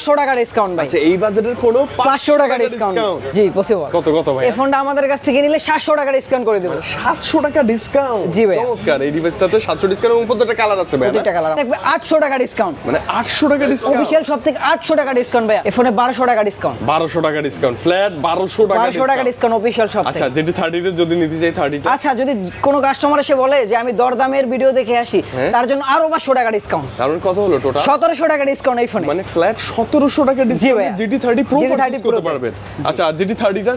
500 টাকা ডিসকাউন্ট ভাই। আচ্ছা এই বাজেটের ফোনও 500 টাকা ডিসকাউন্ট। জি পসিবল। কত ভাই? এই ফোনটা আমাদের কাছ থেকে নিলে 700 টাকা ডিসকাউন্ট করে দেব। 700 টাকা ডিসকাউন্ট? জি ভাই। চমৎকার। এই ডিভাইসটাতে 700 ডিসকাউন্ট এবং প্রত্যেকটা কালার আছে ভাই। প্রত্যেকটা কালার থাকবে 800 টাকা ডিসকাউন্ট। মানে 800 টাকা ডিসকাউন্ট? অফিশিয়াল সব থেকে 800 টাকা ডিসকাউন্ট ভাই। এই ফোনে 1200 টাকা ডিসকাউন্ট। 1200 টাকা ডিসকাউন্ট। ফ্ল্যাট 1200 টাকা ডিসকাউন্ট। 1200 টাকা ডিসকাউন্ট অফিশিয়াল সব থেকে। আচ্ছা যেটি 30 তে যদি নিতে চাই 30 টা। আচ্ছা যদি কোনো কাস্টমার এসে বলে যে আমি দরদামের ভিডিও দেখে আসি তার জন্য আরো 500 টাকা ডিসকাউন্ট। কারণ কত হলো টোটাল? 1700 টাকা ডিসকাউন্ট এই ফোনে। মানে ফ্ল্যাট 1700 টাকা ডিসকাউন্ট GT 30 Pro পারচেজ করতে পারবেন। আচ্ছা আর GT 30 টা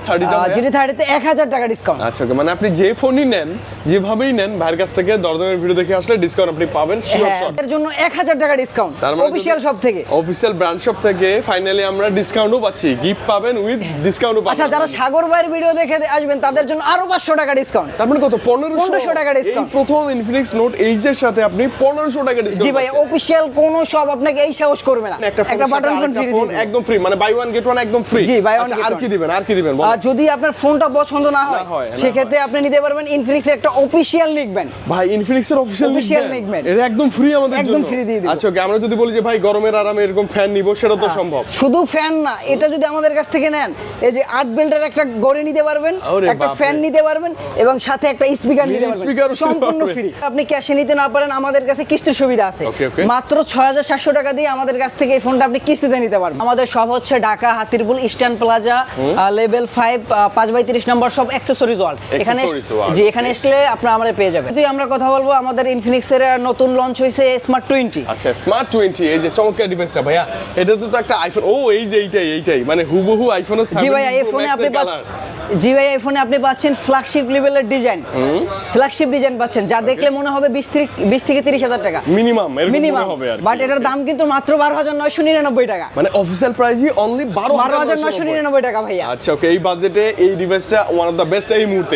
GT 30 তে 1000 টাকা ডিসকাউন্ট। আচ্ছা ওকে, মানে আপনি যে ফোনই নেন যেভাবেই নেন ভাইয়ের কাছ থেকে দরদামের ভিডিও দেখে আসলে ডিসকাউন্ট আপনি পাবেন শিওর শট। এর জন্য 1000 টাকা ডিসকাউন্ট অফিশিয়াল সব থেকে। অফিশিয়াল ব্র্যান্ড শপ থেকে ফাইনালি আমরা ডিসকাউন্টও পাচ্ছি, গিফট পাবেন উইথ ডিসকাউন্টও পাবেন। আচ্ছা যারা সাগর ভাইয়ের ভিডিও দেখে আসবেন তাদের জন্য আরো 500 টাকা ডিসকাউন্ট। তার মানে কত? 1500 টাকা ডিসকাউন্ট। এই প্রথম ইনফিনিক্স নোট এইচ এর সাথে আপনি 1500 টাকা ডিসকাউন্ট। জি ভাই অফিশিয়াল কোন শপ আপনাকে এই সাহস করবে না। একটা বাটন ফোন ফ্রি দিবেন একদম ফ্রি, মানে বাই ওয়ান গেট ওয়ান একদম ফ্রি। জি বাই ওয়ান আর কি দিবেন? আর কি দিবেন? যদি আপনার ফোনটা পছন্দ না হয় সেক্ষেত্রে আপনি নিতে পারবেন ইনফিনিক্স এর একটা অফিশিয়াল নিকবেন। ভাই ইনফিনিক্স এর অফিশিয়াল নিকবেন এটা একদম ফ্রি আমাদের জন্য। একদম ফ্রি দিয়ে দিব। আচ্ছা ওকে, আমরা যদি বলি যে ভাই গরমের আরামে এরকম ফ্যান নিব সেটা তো সম্ভব। শুধু ফ্যান না, এটা যদি আমাদের কাছ থেকে নেন এই যে 8 বেল্টের একটা গড়ি নিতে পারবেন, একটা ফ্যান নিতে পারবেন এবং সাথে একটা স্পিকার নিতে পারবেন সম্পূর্ণ ফ্রি। আপনি ক্যাশে নিতে না পারেন আমাদের কাছে কিস্তির সুবিধা আছে। মাত্র 6700 টাকা দিয়ে আমাদের কাছ থেকে এই ফোনটা আপনি কিস্তিতে নিতে পারবেন। আমাদের সব হচ্ছে Dhaka Hatirpul Eastern Plaza level 5 5/30 নম্বর সব অ্যাকসেসরিজ ওয়ার্ল্ড। এখানে আসলে আপনারা আমাদের পেয়ে যাবেন। যদি আমরা কথা বলবো আমাদের ইনফিনিক্স এর নতুন লঞ্চ হয়েছে স্মার্ট 20। আচ্ছা স্মার্ট 20 এই যে চমৎকার ডিভাইসটা ভাইয়া, এটা তো একটা আইফোন। ও এই যে এইটাই মানে হুবহু আইফোনের 7। জি ভাই এই ফোনে আপনি পাচ্ছেন, জি ভাই এই ফোনে আপনি পাচ্ছেন ফ্ল্যাগশিপ লেভেলের ডিজাইন। ফ্ল্যাগশিপ ডিজাইন পাচ্ছেন যা দেখলে মনে হবে 20 থেকে 30000 টাকা মিনিমাম হবে আর। বাট এটার দাম কিন্তু মাত্র 12999 টাকা। মানে অফিশিয়াল প্রাইসই অনলি 12999 টাকা ভাইয়া। আচ্ছা ওকে, এই বাজেটে এই ডিভাইসটা ওয়ান অফ দা বেস্ট এই মুহূর্তে।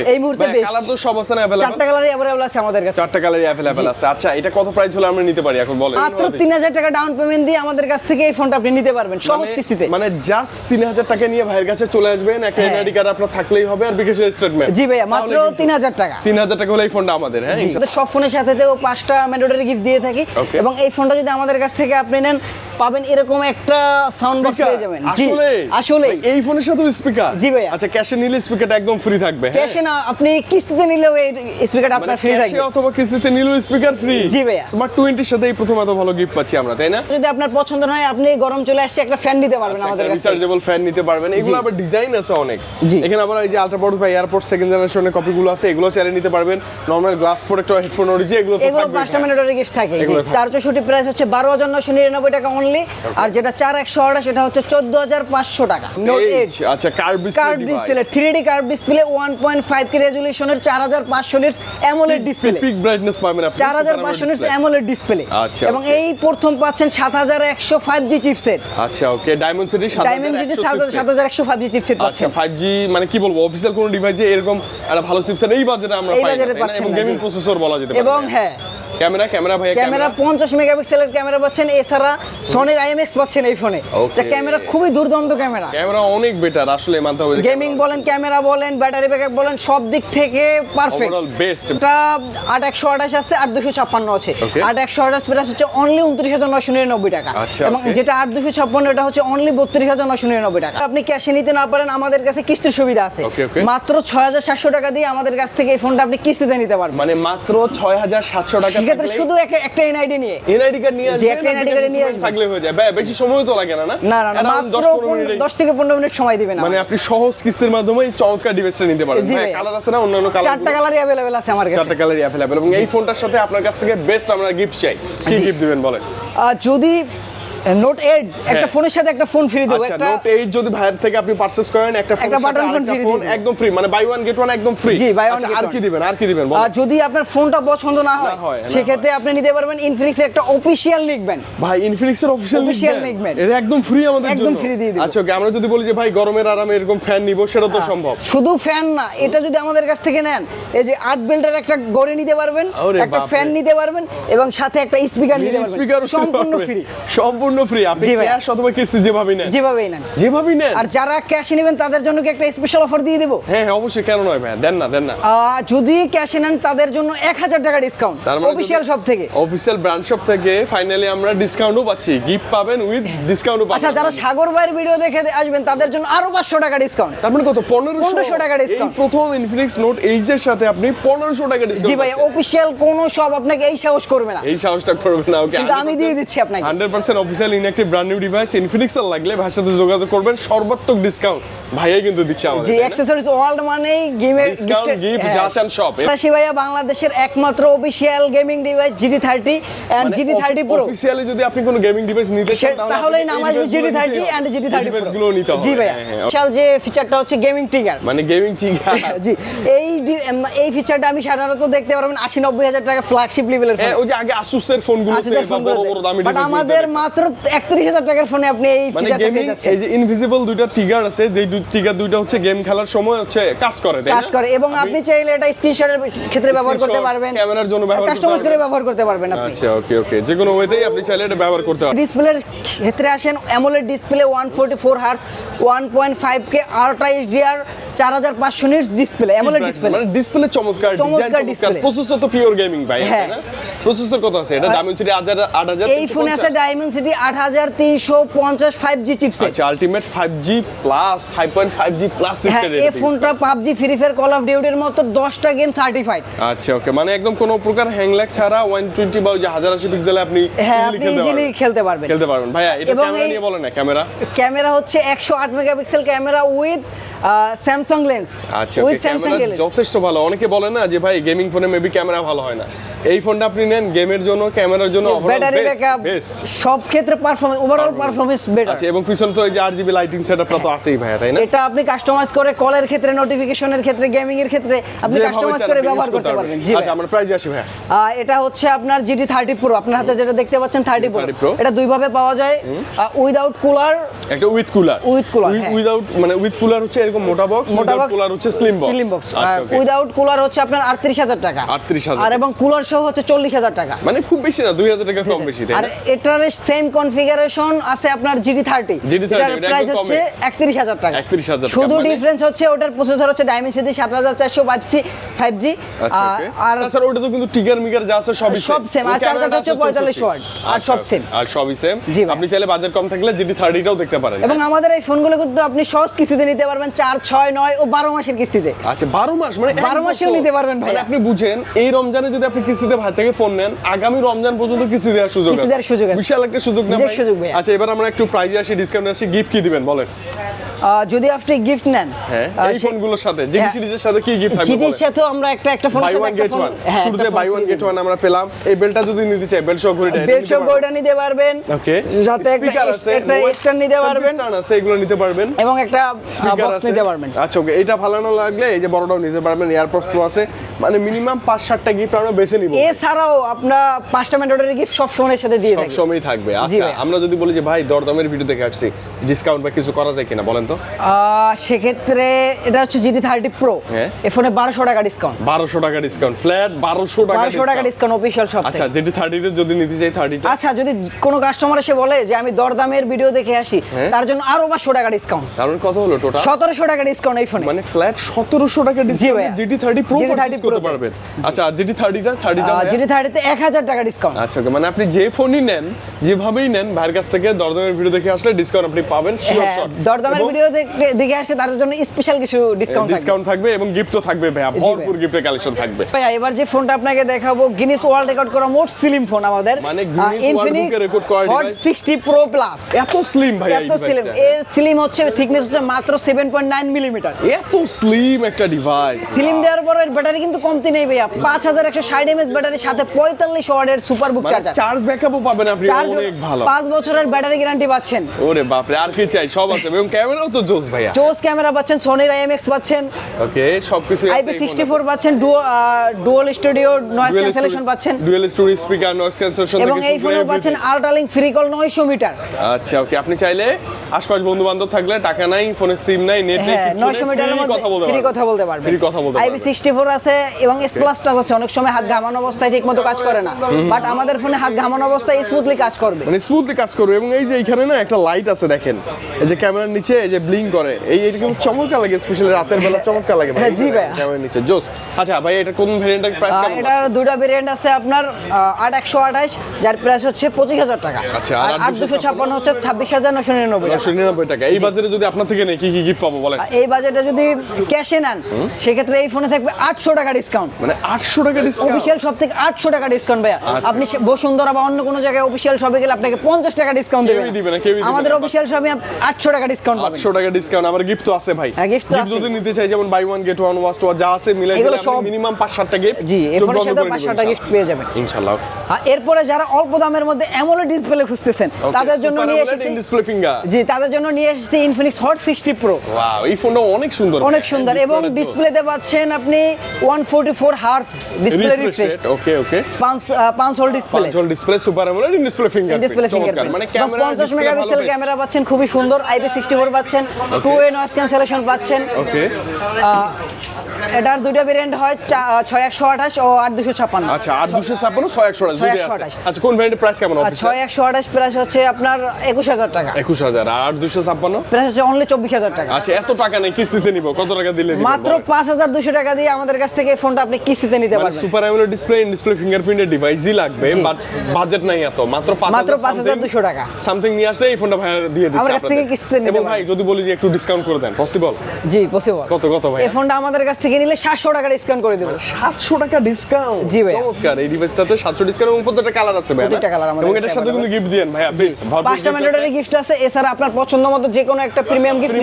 বেস্ট। কালার তো সব আছে না अवेलेबल? 4টা কালারই अवेलेबल আছে আমাদের কাছে। 4টা কালারই अवेलेबल আছে। আচ্ছা এটা কত প্রাইস হলে আমরা নিতে পারি এখন বলেন? মাত্র 3000 টাকা ডাউন পেমেন্ট দিয়ে আমাদের কাছ থেকে এই ফোনটা আপনি নিতে পারবেন সহজ কিস্তিতে। মানে জাস্ট 3000 টাকা নিয়ে ভাইয়ের কাছে চলে আসবেন, একটা এনআইডি কার্ড আপনার থাকলেই হবে আর বিকাশের স্টেটমেন্ট। জি ভাইয়া মাত্র 3000 টাকা। 3000 টাকা হলে এই ফোনটা আমাদের। হ্যাঁ আমাদের সব ফোনের সাথে তো 5টা ম্যান্ডেটরি গিফট দিয়ে থাকি এবং এই ফোনটা যদি আমাদের কাছ থেকে আপনি নেন পাবেন এরকম একটা সাউন্ড বক্স পেয়ে যাবেন। আসলে এই ফোনের সাথে স্পিকার? জি ভাইয়া। আচ্ছা ক্যাশে নিলে স্পিকারটা একদম ফ্রি থাকবে? ক্যাশে না, আপনি কিস্তিতে নিলেও এই স্পিকারটা আপনার ফ্রি থাকবে। ক্যাশে অথবা কিস্তিতে নিলেও স্পিকার ফ্রি? জি ভাইয়া। স্মার্ট 20 এর সাথে এই প্রথম এত ভালো গিফট পাচ্ছি আমরা, তাই না? যদি আপনার পছন্দ হয় আপনি গরম চলে আসছে একটা ফ্যান নিতে পারবেন আমাদের কাছে। রিচার্জেবল ফ্যান নিতে পারবেন। এগুলো আবার ডিজাইন আছে অনেক। এখানে আবার এই যে আল্ট্রাপোর্ট বা এয়ারপোর্ট সেকেন্ড জেনারেশনের কপিগুলো আছে, এগুলো চাইলে নিতে পারবেন। নরমাল গ্লাস প্রোটেক্টর হেডফোন অরিজি এগুলো তো থাকবে। 5টা ম্যান্ডেটরি গিফট থাকে। জি 464 প্রাইস হচ্ছে 12999 টাকা অনলি। আর যেটা 4100 সেটা হচ্ছে 14500 টাকা। নোট 8 আচ্ছা curve display 3D curve display 1.5 কে রেজোলিউশনের 4500 nits AMOLED display. Pick brightness পাবেন আপনি 4500 নিটস অ্যামোলেড ডিসপ্লে। আচ্ছা এবং এই প্রথম পাচ্ছেন 7100 5G চিপসেট। আচ্ছা ওকে, ডায়মেনসিটি 7100 5G চিপসেট পাচ্ছেন। আচ্ছা 5G মানে কি বলবো, অফিশিয়াল কোন ডিভাইসে এরকম একটা ভালো চিপসেট এই বাজেটে আমরা পাই না, এবং গেমিং প্রসেসর বলা যেতে পারে। এবং হ্যাঁ ক্যামেরা ভাই ক্যামেরা 50 মেগাপিক্সেলের ক্যামেরা পাচ্ছেন, এছাড়া সনির IMX পাচ্ছেন এই ফোনে। যা ক্যামেরা খুবই দুর্দান্ত ক্যামেরা অনেক বেটার আসলে মানতে হবে। গেমিং বলেন, ক্যামেরা বলেন, ব্যাটারি ব্যাকআপ বলেন, সব দিক থেকে পারফেক্ট। Overall best. এটা 8128 আছে, 8256 আছে। 8128 প্রাইস হচ্ছে অনলি 29999 টাকা। এবং যেটা 8256 এটা হচ্ছে অনলি 32999 টাকা। আপনি ক্যাশে নিতে না পারেন আমাদের কাছে কিস্তির সুবিধা আছে। মাত্র 6700 টাকা দিয়ে আমাদের কাছ থেকে এই ফোনটা আপনি কিস্তিতে নিতে পারবেন। মানে মাত্র 6700 টাকা সেক্ষেত্রে শুধু একটা এনআইডি নিয়ে এনআইডি কার্ড নিয়ে আসবেন, একটা এনআইডি কার্ড নিয়ে আসবেন থাকলে হয়ে যায়। বেশি সময় তো লাগে না। না মাত্র 10 থেকে 15 মিনিট সময় দিবেন। মানে আপনি সহজ কিস্তির মাধ্যমে এই চমৎকার ডিভাইসটা নিতে পারবেন। ভাই কালার আছে না? অন্যান্য কালার 4টা কালারই अवेलेबल আছে আমার কাছে। 4টা কালারই अवेलेबल। এবং এই ফোনটার সাথে আপনার কাছ থেকে বেস্ট আমরা গিফট চাই। কি গিফট দিবেন বলেন? যদি নোট 8 একটা ফোনের সাথে একটা ফোন ফ্রি দেব। একটা নোট 8 যদি ভাইয়ের থেকে আপনি পারচেজ করেন একটা বাটন ফোন একদম ফ্রি, মানে বাই ওয়ান গেট ওয়ান একদম ফ্রি। জি বাই ওয়ান। আর কি দিবেন বলেন? যদি আপনার ফোনটা পছন্দ না হয় সেক্ষেত্রে আপনি নিতে পারবেন ইনফিনিক্স এর একটা অফিশিয়াল নিকবেন। ভাই ইনফিনিক্স এর অফিশিয়াল নিকবেন এটা একদম ফ্রি আমাদের জন্য। একদম ফ্রি দিয়ে দিব। আচ্ছা ওকে, আমরা যদি বলি যে ভাই গরমের আরামে এরকম ফ্যান নিব সেটা তো সম্ভব। শুধু ফ্যান না, এটা যদি আমাদের কাছ থেকে নেন এই যে 8 বেল্টের একটা গড়ি নিতে পারবেন, একটা ফ্যান নিতে পারবেন এবং সাথে একটা স্পিকার নিতে পারবেন সম্পূর্ণ ফ্রি। সম্পূর্ণ ফ্রি, আপনি ক্যাশ অথবা কিস্তি যেভাবেই নেন, যেভাবেই নেন। আর যারা ক্যাশ নেবেন তাদের জন্য কি একটা স্পেশাল অফার দিয়ে দেব? হ্যাঁ অবশ্যই, কেন নয় ভাই, দেন না। যদি ক্যাশে নেন তাদের জন্য 1000 টাকা ডিসকাউন্ট অফিশিয়াল শপ থেকে, অফিশিয়াল ব্র্যান্ড শপ থেকে ফাইনালি আমরা ডিসকাউন্টও পাচ্ছি, গিফট পাবেন উইথ ডিসকাউন্টও পাবেন। আচ্ছা, যারা সাগর ভাইয়ের ভিডিও দেখে আসবেন তাদের জন্য আরো 500 টাকা ডিসকাউন্ট। তার মানে কত? 1500 টাকা ডিসকাউন্ট। এই প্রথম ইনফিনিক্স নোট এইচ এর সাথে আপনি 1500 টাকা ডিসকাউন্ট। জি ভাই, অফিশিয়াল কোন শপ আপনাকে এই সাহস করবে না, এই সাহসটা করবে না। ওকে, কিন্তু আমি দিয়ে দিচ্ছি আপনাকে 100% official inactive brand new device Infinix এর লাগলে ভাইয়ের সাথে যোগাযোগ করবেন, সর্বাত্মক ডিসকাউন্ট ভাইয়াই কিন্তু দিচ্ছে আমাদের। জি, অ্যাকসেসরিজ ওয়ার্ল্ড মানেই গেমের ডিসকাউন্ট, গিফট যা চান সব। রাশি ভাইয়া বাংলাদেশের একমাত্র official gaming device GT30 and GT30 Pro। Officially যদি আপনি কোনো গেমিং ডিভাইস নিতে চান তাহলেই নাম আসবে GT30 এন্ড GT30 Pro ডিভাইসগুলো নিতে হবে। জি ভাইয়া, স্পেশাল যে ফিচারটা হচ্ছে গেমিং ট্রিগার, মানে গেমিং ট্রিগার। জি, এই ফিচারটা আমি সাধারণত দেখতে পারবেন 80-90 হাজার টাকা ফ্ল্যাগশিপ লেভেলের ফোন। ওই যে আগে আসুসের ফোনগুলো ছিল বড় বড় দামি ডিভাইস, বাট আমাদের মাত্র 31000 টাকার ফোনে আপনি এই ফিচারটা পেয়ে যাচ্ছেন। এই যে ইনভিজিবল দুইটা ট্রিগার আছে, যে ট্রিগার দুইটা হচ্ছে গেম খেলার সময় হচ্ছে কাজ করে, তাই না? কাজ করে, এবং আপনি চাইলে এটা স্ক্রিনশটের ক্ষেত্রে ব্যবহার করতে পারবেন, ক্যামেরার জন্য ব্যবহার করতে পারবেন, কাস্টমাইজ করে ব্যবহার করতে পারবেন আপনি। আচ্ছা ওকে, যে কোনো ওয়েতেই আপনি চাইলে এটা ব্যবহার করতে পারবেন। ডিসপ্লের ক্ষেত্রে আসেন, AMOLED display 144 hertz 1.5K ultra HDR 4500 nits display, AMOLED display, মানে ডিসপ্লে চমৎকার, ডিজাইন চমৎকার, প্রসেসর তো পিওর গেমিং ভাই, তাই না? প্রসেসর কত আছে? এটা ডায়মেনসিটি 8000। এই ফোনে আছে ডায়মেনসিটি 8350 5G চিপসেট। আচ্ছা, ultimate 5G plus 5.5G plus chipset. এই ফোনটা PUBG, free fire, call of ডিউটির মতো 10টা গেম সার্টিফাইড। আচ্ছা ওকে, মানে একদম কোনো প্রকার হ্যাং ল্যাগ ছাড়া 120 বা 1080 পিক্সেলে আপনি ইজিলি খেলতে পারবেন। ভাইয়া এটা ক্যামেরা নিয়ে বলেন না। ক্যামেরা হচ্ছে 108 megapixel camera with Samsung lens. আচ্ছা, ক্যামেরা যথেষ্ট ভালো। অনেকে বলে না যে ভাই গেমিং ফোনে মেবি ক্যামেরা ভালো হয় না, এই ফোনটা আপনি নেন গেমের জন্য, ক্যামেরার জন্য, ব্যাটারি ব্যাকআপ, সব ক্ষেত্রে পারফরম্যান্স, ওভারঅল পারফরম্যান্স বেটার। আচ্ছা, এবং পিছনে তো এই যে RGB লাইটিং সেটআপটা তো আছেই ভাইয়া, তাই না? এটা আপনি কাস্টমাইজ করে কলের ক্ষেত্রে, নোটিফিকেশনের ক্ষেত্রে, গেমিং এর ক্ষেত্রে আপনি কাস্টমাইজ করে ব্যবহার করতে পারবেন। জি, আচ্ছা আমরা প্রাইস আসি ভাইয়া। এটা হচ্ছে আপনার GT30 Pro, আপনার হাতে যেটা দেখতে পাচ্ছেন 30 Pro, এটা দুই ভাবে পাওয়া যায়, উইদাউট কুলার, একটা উইথ কুলার। উইদাউট মানে উইথ কুলার হচ্ছে এরকম মোটা বক্স, উইদাউট কুলার হচ্ছে স্লিম বক্স। আচ্ছা, উইদাউট কুলার হচ্ছে আপনার 38000 টাকা, 38000, আর এবং কুলার সহ হচ্ছে 40000 টাকা, মানে খুব বেশি না, 2000 টাকা কম বেশি, তাই না? আর এটার সেম কনফিগারেশন আছে আপনার GT30, এটার প্রাইস হচ্ছে 31000 টাকা। শুধু ডিফারেন্স হচ্ছে ওটার প্রসেসর হচ্ছে Dimensity 7400 5G, আর স্যার ওটা তো কিন্তু টিগার মিগার যা আছে সব সেম, আর চার্জারটা হচ্ছে 45 ওয়াট, আর সব সেম, আর সবই সেম। আপনি চাইলে বাজেট কম থাকলে GT30 টাও দেখতে পারেন। এবং আমাদের এই ফোনগুলো কিন্তু আপনি সহজ কিস্তিতে নিতে পারবেন, 4, 6, 9 ও 12 মাসের কিস্তিতে। আচ্ছা, 12 মাস মানে 12 মাসেও নিতে পারবেন ভাই। মানে আপনি বুঝেন, এই রমজানে যদি আপনি কিস্তিতে ভাই থেকে ফোন নেন, আগামী রমজান পর্যন্ত কিস্তি দেওয়ার সুযোগ আছে, বিশাল একটা সুযোগ না ভাই? আচ্ছা, এবার আমরা একটু প্রাইজে আসি, ডিসকাউন্টে আসি, গিফট কি দিবেন বলেন? যদি আপনি গিফট নেন, হ্যাঁ এই ফোনগুলোর সাথে জিটি সিরিজের সাথে কি গিফট থাকবে? জিটির সাথে আমরা একটা ফোনের সাথে একটা ফোন, শুরুতে বাই ওয়ান গেট ওয়ান আমরা পেলাম। এই বেলটা যদি নিতে চাই, বেল সহ ঘড়িটা নিতে পারবেন। ওকে, যাতে একটা স্ট্যান্ড নিতে পারবেন, স্ট্যান্ড আছে, এগুলো নিতে পারবেন, এবং একটা বক্স নিতে পারবেন। আচ্ছা ওকে, এটা ভালো না লাগলে এই যে বড়টাও নিতে পারবেন। এয়ারপডস প্রো আছে, মানে মিনিমাম 5-7টা গিফট আমরা বেছে নিব। এছাড়াও আপনারা 5টা ম্যান্ডেটরি গিফট সব ফোনের সাথে দিয়ে থাকি, সব সময় থাকবে। আচ্ছা, আমরা যদি বলি যে ভাই দরদামের ভিডিও দেখে আসছি, ডিসকাউন্ট বা কিছু করা যায় কিনা বলেন তো? সেক্ষেত্রে এটা হচ্ছে GT30 Pro, এই ফোনে 1200 টাকা ডিসকাউন্ট। 1200 টাকা ডিসকাউন্ট, ফ্ল্যাট 1200 টাকা ডিসকাউন্ট অফিশিয়াল শপ থেকে। আচ্ছা, GT30 তে যদি নিতে চাই 30টা, আচ্ছা যদি কোনো কাস্টমার এসে বলে যে আমি দরদামের ভিডিও দেখে আসি, তার জন্য আরো 500 টাকা ডিসকাউন্ট। তার মানে কত হলো টোটাল? 1700 টাকা ডিসকাউন্ট এই ফোনে, মানে ফ্ল্যাট 1700 টাকা ডিসকাউন্ট GT30 Pro পারচেজ করতে পারবেন। আচ্ছা, আর GT30টা GT30 তে 1000 টাকা ডিসকাউন্ট। আচ্ছা ওকে, মানে আপনি যে ফোনই নেন, যেভাবেই নেন, ভাইয়ের কাছ থেকে দরদামের ভিডিও দেখে আসলে ডিসকাউন্ট আপনি পাবেন শিওর শট। দরদামের ভিডিও দেখে আসলে তার জন্য স্পেশাল কিছু ডিসকাউন্ট থাকবে, এবং গিফটও থাকবে ভাইয়া, ভরপুর গিফটের কালেকশন থাকবে। ভাইয়া এবার যে ফোনটা আপনাকে দেখাবো, গিনেস ওয়ার্ল্ড রেকর্ড করা মোট স্লিম ফোন আমাদের, মানে গিনেস ওয়ার্ল্ড বুকে রেকর্ড করা Hot 60 Pro Plus। এত স্লিম ভাই, এত স্লিম, এর স্লিম হচ্ছে থিকনেস হচ্ছে মাত্র 7.9 মিলিমিটার। এত স্লিম একটা ডিভাইস, স্লিম দেওয়ার পর এর ব্যাটারি কিন্তু কমতি নেই ভাইয়া, 5160 mAh ব্যাটারির সাথে 45 ওয়াটের সুপারবুক চার্জার, চার্জ ব্যাকআপও পাবেন আপনি, অনেক ভালো, 5 বছরের ব্যাটারি গ্যারান্টি পাচ্ছেন। ওরে বাপ রে, আর কি চাই, সব আছে, এবং ক্যামেরাও ক্যামেরাও তো জোস ভাইয়া। জোস ক্যামেরা পাচ্ছেন, সনির IMX পাচ্ছেন, ওকে সবকিছু আছে। IP64 পাচ্ছেন, ডুয়াল স্টুডিও নয়েজ ক্যান্সেলেশন পাচ্ছেন, dual studio speaker noise cancellation এবং এই ফোনে পাচ্ছেন আল্ট্রালিংক ফ্রি কল 900 মিটার। আচ্ছা ওকে, আপনি চাইলে আশপাশ বন্ধু বান্ধব থাকলে টাকা নাই, ফোনে সিম নাই, নেট নেই, 900 মিটারের মধ্যে ফ্রি কথা বলতে পারবেন। ফ্রি কথা বলতে পারবেন। IP64 আছে এবং S প্লাস টাচ আছে, অনেক সময় হাত ঘামানো অবস্থায় ঠিকমতো কাজ করে না, বাট আমাদের ফোনে হাত ঘামানো অবস্থায় স্মুথলি কাজ করবে, মানে স্মুথলি কাজ করবে। এবং এই যে এখানে না একটা লাইট আছে দেখেন, এই যে ক্যামেরার নিচে এই যে ব্লিঙ্ক করে, এটা কিন্তু চমৎকার লাগে, স্পেশালি রাতের বেলা চমৎকার লাগে ভাই। জি ভাই, ক্যামেরার নিচে জোস। আচ্ছা ভাই, এটা কোন ভেরিয়েন্টের প্রাইস কেমন? এটার দুটো ভেরিয়েন্ট আছে, আপনার 8128 যার প্রাইস হচ্ছে 25000 টাকা। আচ্ছা, আর 8256 হচ্ছে 26999 টাকা। এই বাজারে যদি আপনার থেকে নেই কি কি গিফট পাবো বলেন? এই বাজেটে যদি ক্যাশে নেন সেক্ষেত্রে এই ফোনে থাকবে 800 টাকা ডিসকাউন্ট। মানে 800 টাকা ডিসকাউন্ট? অফিশিয়াল শপ থেকে 800 টাকা ডিসকাউন্ট ভাইয়া। আপনি বসুন্ধরা বা অন্য কোনো জায়গায় অফিশিয়াল শপে গেলে আপনাকে 50 টাকা ডিসকাউন্ট দেবে। আমাদের অফিশিয়াল শপে 800 টাকা ডিসকাউন্ট পাবেন। 800 টাকা ডিসকাউন্ট। আমার গিফট তো আছে ভাই। গিফট যদি নিতে চাই, যেমন বাই ওয়ান গেট ওয়ান ওয়াস্ট যা আছে মিলাই দিলে আপনি মিনিমাম 5-7টা গিফট। জি, এই ফোনের সাথে 5-7টা গিফট পেয়ে যাবেন ইনশাআল্লাহ। আর এরপরে যারা অল্প দামের মধ্যে অ্যামোলেড ডিসপ্লে খুঁজতেছেন তাদের জন্য নিয়ে এসেছি ডিসপ্লে ফিঙ্গার। জি, তাদের জন্য নিয়ে এসেছি Infinix Hot 60 Pro। ওয়াও, এই ফোনটা অনেক সুন্দর, অনেক সুন্দর, এবং ডিসপ্লেতে পাচ্ছেন আপনি 144 হার্টজ ডিসপ্লে রিফ্রেশ। ওকে ওকে, 5 whole display, 5 whole display, super AMOLED display finger, মানে ক্যামেরা 50 মেগাপিক্সেল ক্যামেরা পাচ্ছেন, খুবই সুন্দর। IP64 পাচ্ছেন, 2A নয়েজ ক্যান্সেলেশন পাচ্ছেন। ওকে, এটার দুটো ভেরিয়েন্ট হয়, 6128 ও 8256। আচ্ছা, 8256 6128 আচ্ছা, কোন ভেরিয়েন্টের প্রাইস কেমন হবে? 6128 প্রাইস হচ্ছে আপনার 21000 টাকা। 21000। আর 8256 প্রাইস হচ্ছে অনলি 24000 টাকা। আচ্ছা, এত টাকা নেই, কিস্তিতে নিব, কত টাকা দিলে দিবেন? মাত্র 5200 টাকা দিয়ে আমাদের কাছ থেকে এই ফোনটা আপনি কিস্তিতে নিতে পারবেন। সুপার অ্যামোলেড ডিসপ্লে ফিঙ্গারপ্রিন্টের ডিভাইসই লাগবে, বাট বাজেট নাই এত, মাত্র 5200 টাকা সামথিং নিয়ে আসলে এই ফোনটা ভাই দিয়ে দিচ্ছি আমার কাছ থেকে কিস্তিতে নিতে এবং ভাই যদি বলি যে একটু ডিসকাউন্ট করে দেন, পসিবল? জি পসিবল। কত ভাই? এই ফোনটা আমাদের কাছ থেকে নিলে 700 টাকা ডিসকাউন্ট করে দেব। 700 টাকা ডিসকাউন্ট? জি ভাই, চমৎকার। এই ডিভাইসটাতে 700 ডিসকাউন্ট এবং প্রত্যেকটা কালার আছে ভাই, প্রত্যেকটা কালার আমাদের, এবং এটার সাথে কিন্তু গিফট দেন ভাই, প্লিজ। 5টা ম্যান্ডেটরি গিফট আছে, এছাড়া আপনার পছন্দ মতো যে কোনো একটা প্রিমিয়াম গিফট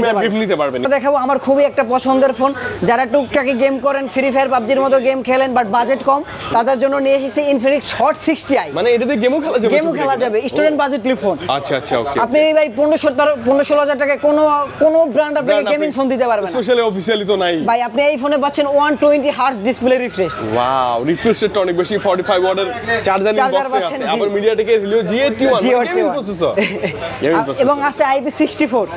নিতে পারবেন। দেখাবো আমার খুবই একটা পছন্দের ফোন, যারা টুকটাকি গেম করেন, ফ্রি ফায়ার পাবজির মতো গেম খেলেন বাট বাজেট কম, তাদের জন্য নিয়ে এসেছি Infinix Hot 60i। মানে এটাতে গেমও খেলা যাবে? গেমও খেলা যাবে, স্টুডেন্ট বাজেটলি ফোন। আচ্ছা আচ্ছা, ওকে। আপনি ভাই 15-16 টাকায় কোনো ব্র্যান্ড আপনাকে গেমিং ফোন দিতে পারবে না, স্পেশালি অফিশিয়ালি তো নাই ভাই। আপনি এই ফোনে পাচ্ছেন 120 hertz display refresh. Wow, refresh রেটটা অনেক বেশি, 45 ওয়াটের চার্জার বক্সে আছে। আবার মিডিয়াটেকের Helio G81 গেমিং প্রসেসর, এবং আছে IP64।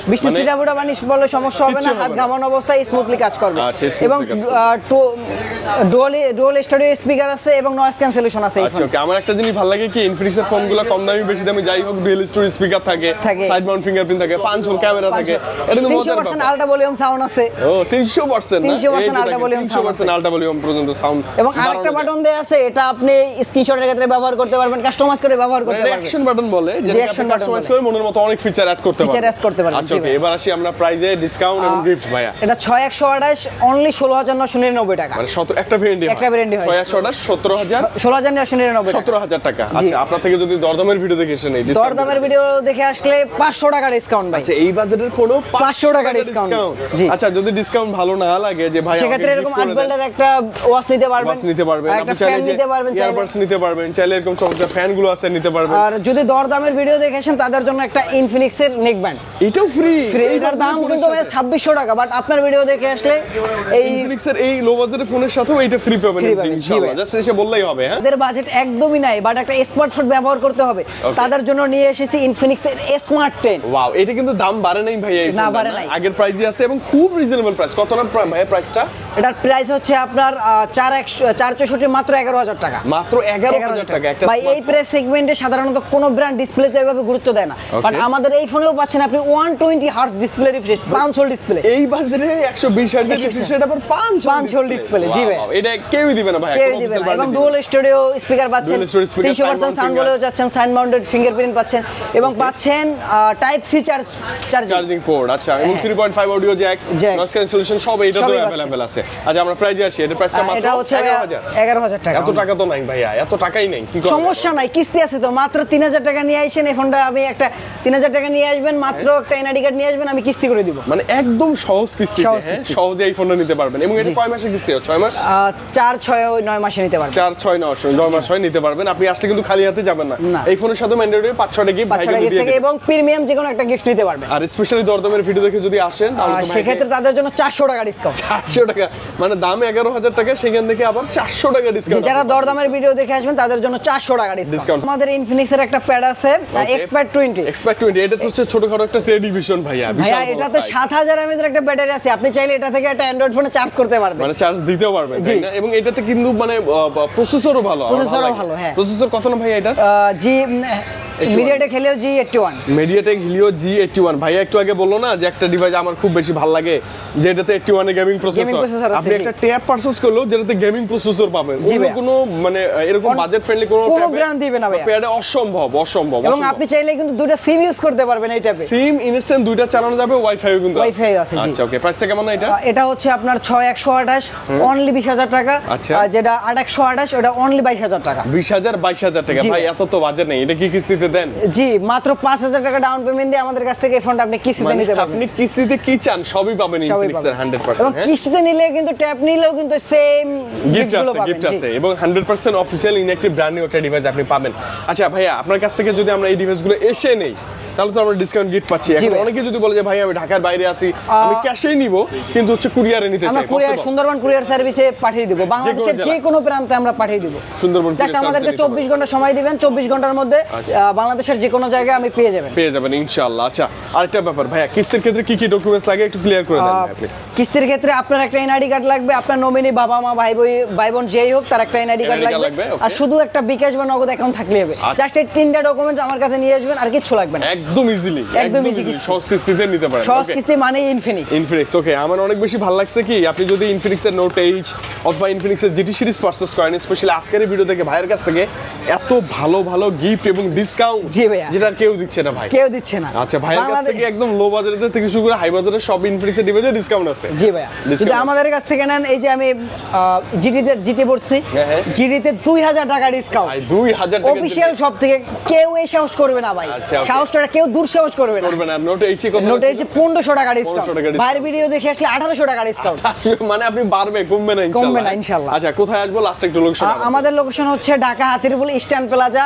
বৃষ্টি সিটাবুটা বানিশ বলে সমস্যা হবে না, হাত ঘামানো অবস্থায় স্মুথলি কাজ করবে। এবং ডুয়াল স্টুডিও স্পিকার আছে এবং নয়েজ ক্যান্সেলেশন আছে। আচ্ছা ওকে, আমার একটা জিনিস ভালো লাগে কি, Infinix এর ফোনগুলো কম দামি বেশি দামি যাই হোক, ডুয়াল স্টুডিও স্পিকার থাকে, সাইড মাউন্ট ফিঙ্গারপ্রিন্ট থাকে, 5 হোল ক্যামেরা থাকে, এটা তো মজার ব্যাপার। 300% আলট্রা ভলিউম সাউন্ড আছে। ও 300% না? 300% আলট্রা ভলিউম, 300% আলট্রা ভলিউম পর্যন্ত সাউন্ড। এবং আরেকটা বাটন দেয়া আছে, এটা আপনি স্ক্রিনশটের ক্ষেত্রে ব্যবহার করতে পারবেন, কাস্টমাইজ করে ব্যবহার করতে পারবেন। অ্যাকশন বাটন বলে, যেটা আপনি কাস্টমাইজ করে মনের মতো অনেক ফিচার অ্যাড করতে পারবেন। আচ্ছা ওকে, এবার আসি আমরা প্রাইজে, ডিসকাউন্ট এবং গিফট ভাইয়া। এটা 6128 অনলি 16999 টাকা। মানে একটা ভেরিয়েন্ট হয়, 6128 17000 16999 17000 টাকা। আচ্ছা, আপনার থেকে যদি দরদামের ভিডিও দেখে এসেন, এই দরদামের ভিডিও দেখে আসলে 500 টাকা ডিসকাউন্ট ভাই। আচ্ছা, এই বাজেটের ফোনও 500 টাকা ডিসকাউন্ট। জি, আচ্ছা, যদি ডিসকাউন্ট ভালো না লাগে যে ভাই, সেক্ষেত্রে এরকম আনবেল্ডের একটা ওয়াচ নিতে পারবেন, আপনি চাইলে নিতে পারবেন, ইয়ারবাডস নিতে পারবেন, চাইলে এরকম চমৎকার ফ্যানগুলো আছে নিতে পারবেন। আর যদি দরদামের ভিডিও দেখে আসেন তাদের জন্য একটা Infinix এর নেক ব্যান্ড, এটাও ফ্রি। এটার দাম কিন্তু 2600 টাকা, বাট আপনার ভিডিও দেখে আসলে এই Infinix এর এই লো বাজেটের ফোনের সাথেও এটা ফ্রি পাবেন ইনশাআল্লাহ। জাস্ট এসে বললেই হবে। হ্যাঁ, তাদের বাজেট একদমই নাই, বাট একটা স্মার্টফোন ব্যবহার করতে হবে, তাদের জন্য নিয়ে এসেছি Infinix এর Smart 10। ওয়াও, এটা কিন্তু দাম বাড়ে নাই ভাই, এই না বাড়ে নাই, আগের প্রাইসই আছে এবং খুব রিজনেবল প্রাইস। কত না ভাই প্রাইসটা? এটার প্রাইস হচ্ছে আপনার 464 মাত্র 11000 টাকা। মাত্র 11000 টাকা একটা ভাই। এই প্রাইস সেগমেন্টে সাধারণত কোনো ব্র্যান্ড ডিসপ্লেতে এভাবে গুরুত্ব দেয় না, বাট আমাদের এই ফোনেও পাচ্ছেন আপনি 120 hertz display refresh, 5 whole display. এই বাজারে 120 হার্টজের রিফ্রেশ রেট আবার 5 হোল ডিসপ্লে। জি ভাই, এটা কেউই দিবে না ভাই, কেউই দিবে না। এবং ডুয়াল স্টুডিও স্পিকার পাচ্ছেন, 300% সাউন্ড বলেও যাচ্ছেন, সাইড মাউন্টেড ফিঙ্গারপ্রিন্ট পাচ্ছেন, এবং পাচ্ছেন টাইপ সি চার্জিং পোর্ট। আচ্ছা, এবং 3.5 অডিও জ্যাক, নয়েজ ক্যান্সেলেশন সব এইটাতে अवेलेबल আছে। আচ্ছা আমরা প্রাইজে আসি, এটার প্রাইসটা মাত্র এটা হচ্ছে 11,000 টাকা। এত টাকা তো নাই ভাইয়া, এত টাকাই নাই, কি করব? সমস্যা নাই, কিস্তি আছে তো, মাত্র 3,000 টাকা নিয়ে আইছেন। এই ফোনটা আমি একটা 3,000 টাকা নিয়ে আসবেন, মাত্র একটা এনআইডি কার্ড নিয়ে আসবেন, আমি কিস্তি করে দিব। মানে একদম সহজ কিস্তি, সহজ হ্যাঁ কিস্তি। সহজে এই ফোনটা নিতে পারবেন। এবং এটা কয় মাসের কিস্তি হয়? 6 মাস, 4, 6, 9 মাসে নিতে পারবেন। 4, 6, 9 মাস হয় নিতে পারবেন। আপনি আসলে কিন্তু খালি হাতে যাবেন না। না। এই ফোনের সাথে ম্যান্ডেটরি 5-6টা গিফট ভাই কিন্তু দিয়ে থেকে দিবেন। এবং প্রিমিয়াম যে কোনো একটা গিফট নিতে পারবেন। আর স্পেশালি দরদামের ভিডিও দেখে যদি আসেন তাহলে তো সেক্ষেত্রে তাদের জন্য 400 টাকা ডিসকাউন্ট। 400 টাকা, মানে দাম 11,000 টাকা, সেখান থেকে আবার 400 টাকা ডিসকাউন্ট। যারা দরদামের ভিডিও দেখে আসবেন তাদের জন্য 400 টাকা ডিসকাউন্ট। আমাদের ইনফিনিক্স এর একটা প্যাড আছে এক্সপার্ট 20। এক্সপার্ট 20, এটা তো হচ্ছে ছোটখাটো একটা টেলিভিশন ভাইয়া, বিশাল বড় এটাতে 7000 mAh এর একটা ব্যাটারি আছে, আপনি চাইলে এটা থেকে একটা অ্যান্ড্রয়েড ফোনে চার্জ করতে পারবেন, মানে চার্জ দিতেও পারবেন, তাই না? এবং এটাতে কিন্তু মানে প্রসেসরও ভালো, প্রসেসরও ভালো, হ্যাঁ। প্রসেসর কত না ভাই এটা? জি MediaTek Helio G81, MediaTek Helio G81। ভাইয়া একটু আগে বললো না যে একটা ডিভাইস আমার খুব বেশি ভালো লাগে, যে এটাতে 81 এর গেমিং প্রসেসর। আপনি একটা ট্যাব পারচেজ করলেও যেটাতে গেমিং প্রসেসর পাবেন, অন্য কোনো মানে এরকম বাজেট ফ্রেন্ডলি কোনো ব্র্যান্ড দিবে না ভাইয়া, প্যাডে অসম্ভব। এবং আপনি চাইলে কিন্তু দুটো সিম ইউজ করতে পারবেন এই ট্যাবে। সিম ইনস্ট্যান্ট দুইটা চালানো যাবে, ওয়াইফাইও কিন্তু ওয়াইফাই আছে। আচ্ছা ওকে, প্রাইসটা কেমন না এটা? এটা হচ্ছে আপনার 6128 অনলি 20,000 টাকা। আচ্ছা। আর যেটা 8128 ওটা অনলি 22,000 টাকা। 20,000 22,000 টাকা। ভাই এত তো বাজেট নেই, এটা কি কিস্তিতে দেন? জি মাত্র 5,000 টাকা ডাউন পেমেন্ট দিয়ে আমাদের কাছ থেকে এই ফোনটা আপনি কিস্তিতে নিতে পারবেন। আপনি কিস্তিতে কি চান সবই পাবেন ইনফিনিক্সের 100%। এবং কিস্তিতে নিলে কিন্তু ট্যাব নিলেও কিন্তু সেম গিফট আছে এবং 100% অফিশিয়াল ইনঅ্যাক্টিভ ব্র্যান্ড নিউ একটা ডিভাইস আপনি পাবেন। আচ্ছা ভাইয়া, আপনার কাছ থেকে যদি আমরা এই ডিভাইসগুলো এসে নেই তাহলে তো আমরা ডিসকাউন্ট গিফট পাচ্ছি। এখন অনেকে যদি বলে যে ভাই আমি ঢাকার বাইরে আছি, আমি ক্যাশেই নিব কিন্তু হচ্ছে কুরিয়ারে নিতে চাই, আমরা কুরিয়ার সুন্দরবন কুরিয়ার সার্ভিসে পাঠিয়ে দেব, বাংলাদেশের যে কোনো প্রান্তে আমরা পাঠিয়ে দেব। সুন্দরবন জাস্ট আমাদেরকে 24 ঘন্টা সময় দিবেন, 24 ঘন্টার মধ্যে বাংলাদেশের যে কোনো জায়গায় আমি পেয়ে যাবেন ইনশাআল্লাহ। আচ্ছা আরেকটা ব্যাপার ভাইয়া, কিস্তির ক্ষেত্রে কি কি ডকুমেন্টস লাগে একটু ক্লিয়ার করে দেন ভাই প্লিজ। কিস্তির ক্ষেত্রে আপনার একটা এনআইডি কার্ড লাগবে, আপনার নমিনি বাবা মা ভাই বোন যেই হোক তার একটা এনআইডি কার্ড লাগবে, আর শুধু একটা বিকাশ বা নগদ অ্যাকাউন্ট থাকলে হবে। জাস্ট এই তিনটা ডকুমেন্টস আমার কাছে নিয়ে আসবেন, আর কিছু লাগবে না, একদম ইজিলি, একদম ইজি সহজ কিস্তিতে নিতে পারেন। সহজ কিস্তি মানে ইনফিনিক্স। ওকে, আমার অনেক বেশি ভালো লাগছে কি আপনি যদি ইনফিনিক্সের নোট এইচ অথবা ইনফিনিক্সের জিটি সিরিজ পারচেজ করেন, স্পেশালি আজকের এই ভিডিও থেকে ভাইয়ের কাছ থেকে এত ভালো ভালো গিফট এবং ডিসকাউন্ট যেটা কেউ দিচ্ছে না ভাই, কেউ দিচ্ছে না। আচ্ছা ভাইয়ের কাছ থেকে একদম লো বাজারের থেকে শুরু করে হাই বাজারের সব ইনফিনিক্সের ডিভাইসে ডিসকাউন্ট আছে। জি ভাইয়া, যদি আমাদের কাছ থেকে নেন, এই যে আমি জিটি পড়ছি, জিটিতে 2,000 টাকা ডিসকাউন্ট, 2,000 টাকা অফিশিয়াল সব থেকে। কেউ এই সাহস করবে না ভাই, সাহসটা কেউ দুঃসাহস করবে না। নোট এইচ কত? নোট এইচ 1500 টাকা ডিসকাউন্ট, ভাইয়ের ভিডিও দেখে আসলে 1800 টাকা ডিসকাউন্ট। মানে আপনি বাড়বে, কমবে না ইনশাআল্লাহ। আচ্ছা কোথায় আসবো লাস্ট একটু লোকেশন? আমাদের লোকেশন হচ্ছে ঢাকা হাতিরপুল ইস্টার্ন প্লাজা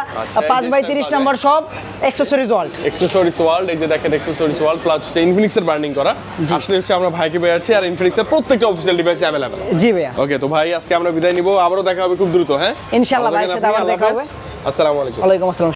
5/30 নম্বর শপ, অ্যাকসেসরিজ ওয়ার্ল্ড। এই যে দেখেন অ্যাকসেসরিজ ওয়ার্ল্ড প্লাস ইনফিনিক্সের ব্র্যান্ডিং করা। আসলে হচ্ছে আমরা ভাইকে পেয়ে আছি, আর ইনফিনিক্সের প্রত্যেকটা অফিশিয়াল ডিভাইস अवेलेबल। জি ভাইয়া। ওকে তো ভাই আজকে আমরা বিদায় নিব, আবারও দেখা হবে খুব দ্রুত। হ্যাঁ ইনশাআল্লাহ, ভাইয়ের সাথে আবার দেখা হবে। আসসালামু আলাইকুম। ওয়ালাইকুম আসসালাম।